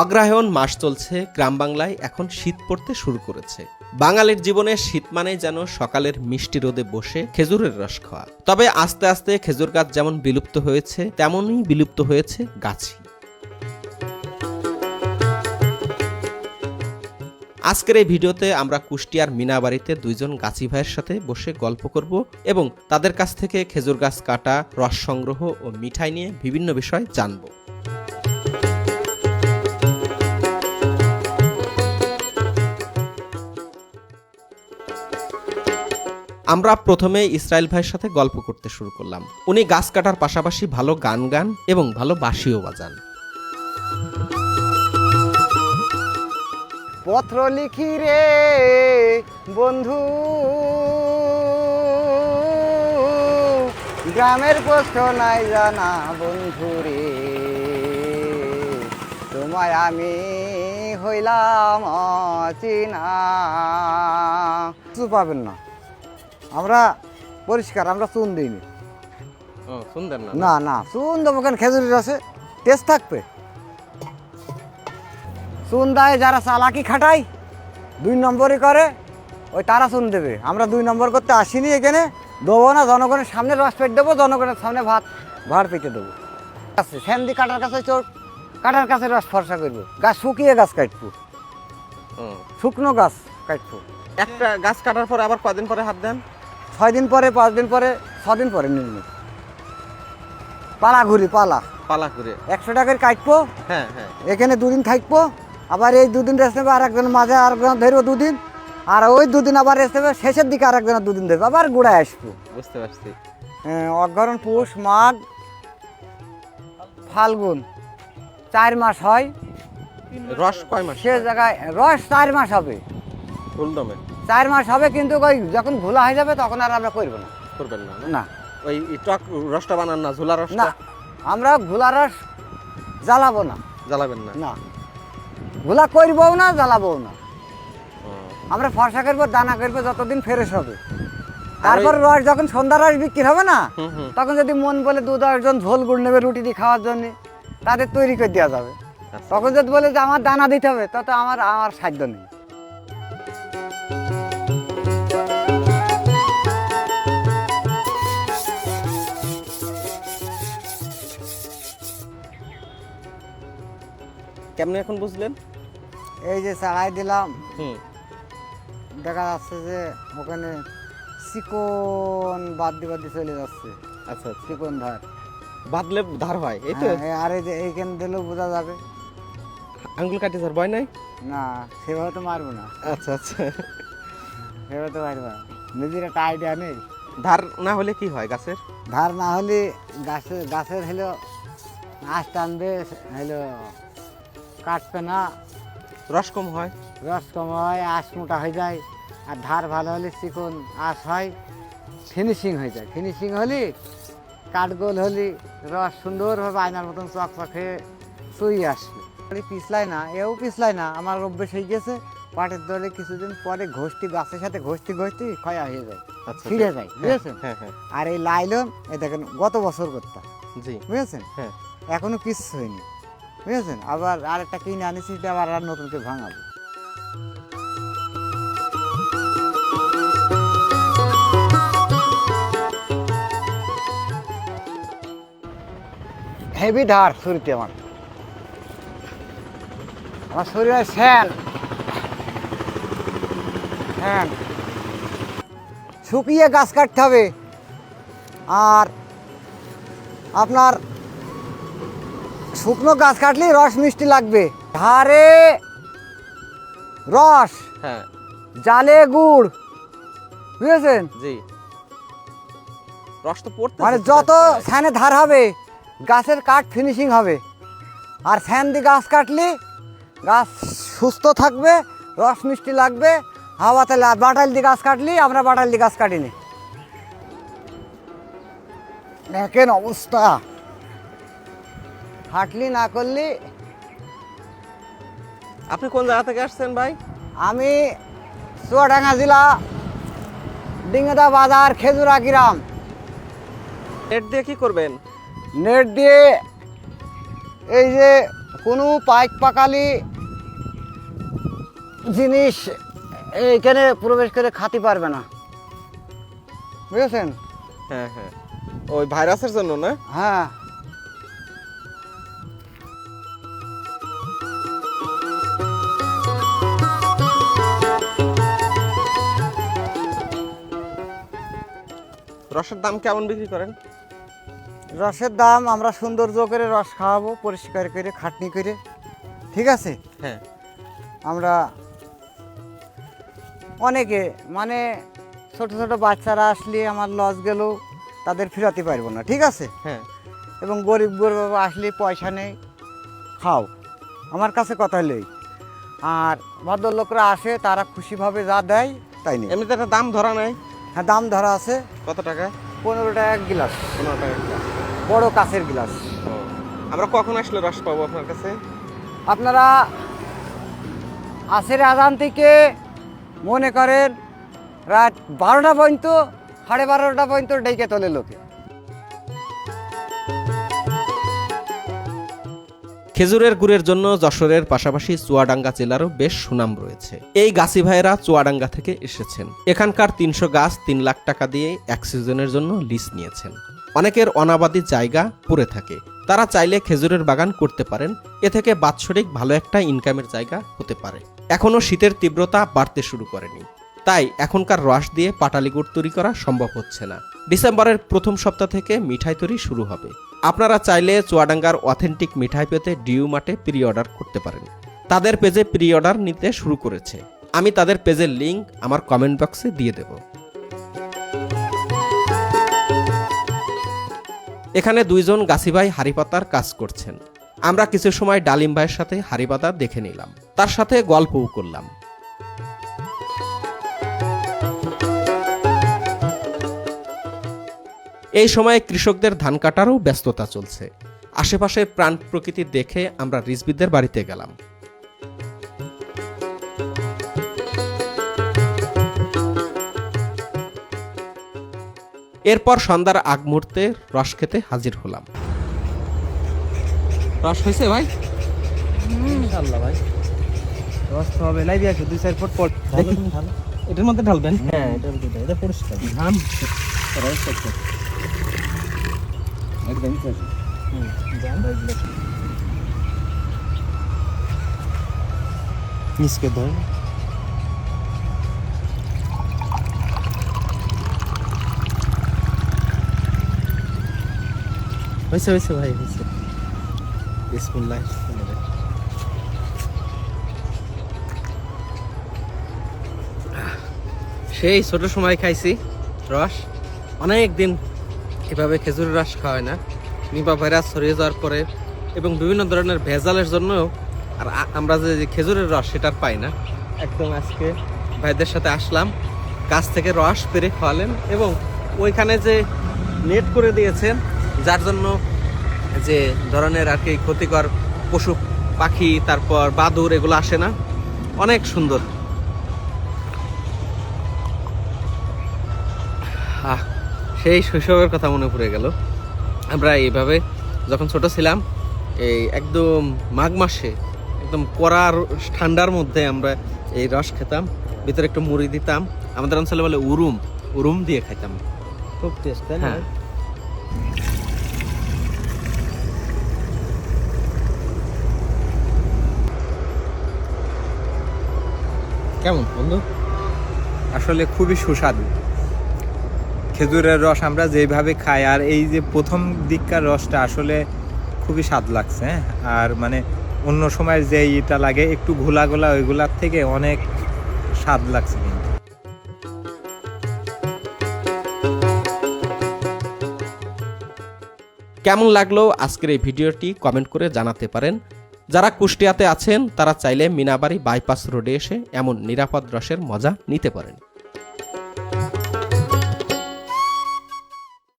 অগ্রহায়ণ মাস চলছে, গ্রাম বাংলায় এখন শীত পড়তে শুরু করেছে। বাঙালির জীবনে শীত মানেই যেন সকালের মিষ্টি রোদে বসে খেজুরের রস খাওয়া। তবে আস্তে আস্তে খেজুর গাছ যেমন বিলুপ্ত হয়েছে, তেমনই বিলুপ্ত হয়েছে গাছই। আজকের এই ভিডিওতে আমরা কুষ্টিয়ার মিনাবাড়িতে দুইজন গাছি ভাইয়ের সাথে বসে গল্প করব এবং তাদের কাছ থেকে খেজুর গাছ কাটা, রস সংগ্রহ ও মিঠাই নিয়ে বিভিন্ন বিষয় জানব। আমরা প্রথমে ইসরায়েল ভাইয়ের সাথে গল্প করতে শুরু করলাম। উনি গাছ কাটার পাশাপাশি ভালো গান এবং ভালো বাঁশিও বাজান। পত্র লিখি রে বন্ধু, গ্রামের কষ্ট নাই জানা বন্ধু রে, তোমায় আমি হইলাম অচিনা। কিছু পাবেন না, আমরা পরিষ্কার, আমরা চুন দিইনি। সুন্দর না না, চুন দেবো কেন? খেজুরের রসে টেস্ট থাকবে। চুন দেয় যারা চালাকি খাটায়, 2 নম্বরই করে, ওই তারা চুন দেবে। আমরা 2 নম্বর করতে আসিনি এখানে, দেবো না। জনগণের সামনে রস পেট দেবো, জনগণের সামনে ভাড় পেটে দেবো। আছে ফ্যান্দি কাটার কাছে চোট, কাটার কাছে রস ফর্সা করবো। গাছ শুকিয়ে গাছ কাটবো, শুকনো গাছ কাটবো। একটা গাছ কাটার পরে আবার কদিন পরে হাত দেন? 6 দিন পরে, 5 দিন পরে, 6 দিন পরে নির্মিত পালা ঘুরি, পালা ঘুরে 100 টাকার কাটবো। হ্যাঁ, এখানে 2 দিন থাকবো, আবার এই 2 দিন রেস্ট নেবে, আর একজন মাঝে আর একজন ধরবো 2 দিন, আর ওই 2 দিন আবার রেস্ট নেবে, শেষের দিকে আর একজন 2 দিন ধরবো, আবার গোড়ায় আসবো। বুঝতে পারছি। অগ্রহায়ণ, পৌষ, মাঘ, ফাল্গুন 4 মাস হয়। রস কয় মাস? সে জায়গায় রস 4 মাস হবে, ফুলদমে 4 মাস হবে, কিন্তু ওই যখন ঘোলা হয়ে যাবে তখন আর আমরা করবো না। করবেন না? না, ওই টক রসটা বানান না, ঝোলা রস না, আমরা ঘোলা রস জ্বালাবো না। জ্বালাবেন না? না, ঘোলা করবো না, জ্বালাবো না। আমরা ফর্সা করবো, দানা করবো, যতদিন ফ্রেশ হবে। তারপর রস যখন সন্ধ্যা রস বিক্রি হবে না, তখন যদি মন বলে 2-10 জন ঝোল গুড় নেবে রুটি দিয়ে খাওয়ার জন্য, তাদের তৈরি করে দেওয়া যাবে। তখন যদি বলে যে আমার দানা দিতে হবে, তত আমার সাধ্য নেই। কেমনে এখন বুঝলেন? এই যে চালাই দিলাম, দেখা যাচ্ছে যে ওখানে চিকন বাদ্দি চলে যাচ্ছে। আচ্ছা, চিকন ধার বাদলে ধার হয়, এই তো। আর এই যে এইখানে দিলেও বোঝা যাবে। আঙ্গুল কাটি ধার ভয় নাই? না, সেভাবে তো মারবো না। আচ্ছা, সেভাবে তো মারবো না, নিজের একটা আইডিয়া নেই। ধার না হলে কি হয় গাছের? ধার না হলে গাছের হলো আঁশ টানবে, হলো কাটবে না, রস কম হয়, রস কম হয়, আঁশ মোটা হয়ে যায়। আর ধার ভালো হলে চিকন আঁশ হয়, ফিনিশিং হয়ে যায়। ফিনিশিং হলে কাঠগোল হলে রস সুন্দরভাবে আয়নার মতন চকচকে চুই আসবে। পিছলায় না, এও পিছলায় না, আমার অভ্যেস হয়ে গেছে। পাটের দলে কিছুদিন পরে ঘষটি গাছের সাথে ঘষটি ক্ষয়া হয়ে যায়, ফিরে যায়, বুঝেছেন? আর এই লাইলন, এই দেখেন গত বছর করতাম, বুঝেছেন? এখনো কিচ্ছু হয়নি, বুঝেছেন? আবার আরেকটা কিনে আনিছি, আবার আর নতুন করে ভাঙাবো। হেভি ধার শরীরতে, আমার শরীরে ফ্যান শুকিয়ে গাছ কাটতে হবে। আর আপনার শুকনো গাছ কাটলে রস মিষ্টি লাগবে। ধারে রস, জালে গুড়, বুঝেছেন? জি, রস তো পড়তে, মানে যত ফ্যানে ধার হবে গাছের কাঠ ফিনিশিং হবে। আর ফ্যান দিয়ে গাছ কাটলে গাছ সুস্থ থাকবে, রস মিষ্টি লাগবে। হাওয়াতে বাটাল দিয়ে গাছ কাটলি, আমরা বাটাল দিয়ে গাছ কাটিনি। দেখেন অবস্থা, হাঁটলি না করলি। আপনি কোন জায়গা থেকে আসছেন ভাই? আমি চুয়াডাঙ্গা জেলা, ডিঙ্গাদা বাজার, খেজুরা গ্রাম। নেট দিয়ে কি করবেন? নেট দিয়ে এই যে কোনো পাইক পাকালি জিনিস এইখানে প্রবেশ করে খাতে পারবে না, বুঝেছেন? হ্যাঁ হ্যাঁ, ওই ভাইরাসের জন্য না? হ্যাঁ। রসের দাম কেমন বিক্রি করেন? রসের দাম আমরা সৌন্দর্য করে রস খাওয়াবো, পরিষ্কার করে খাটনি করে, ঠিক আছে? হ্যাঁ। আমরা অনেকে মানে ছোট ছোট বাচ্চারা আসলে আমার লস গেলেও তাদের ফেরাতে পারবো না, ঠিক আছে? হ্যাঁ। এবং গরিব গরিব আসলে পয়সা নেই, খাও, আমার কাছে কথা হলেই। আর ভদ্রলোকরা আসে, তারা খুশিভাবে যা দেয় তাই নেই। এমনিতে একটা দাম ধরা নাই? হ্যাঁ, দাম ধরা আছে। কত টাকা? 15 টাকা গ্লাস, 15 টাকা গ্লাস। বড় কাছের গ্লাস। আমরা কখন আসলে রস পাবো আপনার কাছে? আপনারা আসের আজান থেকে মনে করেন রাত 12টা পর্যন্ত, 12:30টা পর্যন্ত ডেকে তোলে লোকে। খেজুরের গুড়ের জন্য যশোরের পাশাপাশি চুয়াডাঙ্গা জেলারও বেশ সুনাম রয়েছে। এই গাছি ভাইয়েরা চুয়াডাঙ্গা থেকে এসেছেন। এখানকার 300 গাছ 3 লাখ টাকা দিয়ে এক সিজনের জন্য লিজ নিয়েছেন। অনেকের অনাবাদি জায়গা পড়ে থাকে, তারা চাইলে খেজুরের বাগান করতে পারেন। এ থেকে বাৎসরিক ভালো একটা ইনকামের জায়গা হতে পারে। এখনও শীতের তীব্রতা বাড়তে শুরু করেনি, তাই এখনকার রস দিয়ে পাটালি গুড় তৈরি করা সম্ভব হচ্ছে না। ডিসেম্বরের প্রথম সপ্তাহ থেকে মিঠাই তৈরি শুরু হবে। আপনারা চাইলে চুয়াডাঙ্গার অথেন্টিক মিঠাই পেতে ডিউ মার্টে প্রি অর্ডার করতে পারেন। তাদের পেজে প্রি অর্ডার নিতে শুরু করেছে। আমি তাদের পেজের লিংক আমার কমেন্ট বক্সে দিয়ে দেব। এখানে 2 জন গাছি ভাই হাড়িপাতার কাজ করছেন। আমরা কিছু সময় ডালিম ভাইয়ের সাথে হাড়িপাতা দেখে নিলাম, তার সাথে গল্পও করলাম। এই সময়ে কৃষকদের ধান কাটারও ব্যস্ততা চলছে। আশেপাশের প্রাণ প্রকৃতি দেখে আমরা রিজবিদের বাড়িতে গেলাম। এরপর সন্ধ্যার আগ মুহূর্তে রস খেতে হাজির হলাম। রস হয়েছে ভাই? ইনশাআল্লাহ ভাই, রস তো হবে। লাইভে আছে 2-4 ফুট পর দেখি। এটার মধ্যে ঢালবেন? হ্যাঁ, এটার মধ্যে। এটা পরিষ্কার ধান রস করতে একদম ফ্রেশ। জান ভাইগুলো মিসকে ধর। হয়েছে হয়েছে ভাই, হয়েছে। বিসমিল্লাহ। সেই ছোট সময় খাইছি রস, অনেক দিন এভাবে খেজুরের রস খাওয়া হয় না। নিপা ভাইরাস ছড়িয়ে যাওয়ার পরে এবং বিভিন্ন ধরনের ভেজালের জন্য আর আমরা যে খেজুরের রস সেটা আর পাই না। একদম আজকে ভাইদের সাথে আসলাম, গাছ থেকে রস পেরে খাওয়ালেন এবং ওইখানে যে নেট করে দিয়েছেন, যার জন্য যে ধরনের আর কি ক্ষতিকর পশু পাখি, তারপর বাদুড় এগুলো আসে না। অনেক সুন্দর। সেই শৈশবের কথা মনে পড়ে গেল। আমরা এইভাবে যখন ছোট ছিলাম, এই একদম মাঘ মাসে একদম কড়া ঠান্ডার মধ্যে আমরা এই রস খেতাম, ভিতরে একটু মুড়ি দিতাম। আমাদের অঞ্চলে বলে উরুম, উরুম দিয়ে খাইতাম। খুব টেস্ট, তাই না? হ্যাঁ। কেমন বন্ধু? আসলে খুবই সুস্বাদু। খেজুরের রস আমরা যেভাবে খাই, আর এই যে প্রথম দিককার রসটা আসলে খুবই স্বাদ লাগছে। আর মানে অন্য সময় যে এটা লাগে একটু ঘোলা ঘোলা, ওইগুলার থেকে অনেক স্বাদ লাগছে। কিন্তু কেমন লাগলো আজকের এই ভিডিওটি কমেন্ট করে জানাতে পারেন। যারা কুষ্টিয়াতে আছেন তারা চাইলে মিনাবাড়ি বাইপাস রোডে এসে এমন নিরাপদ রসের মজা নিতে পারেন।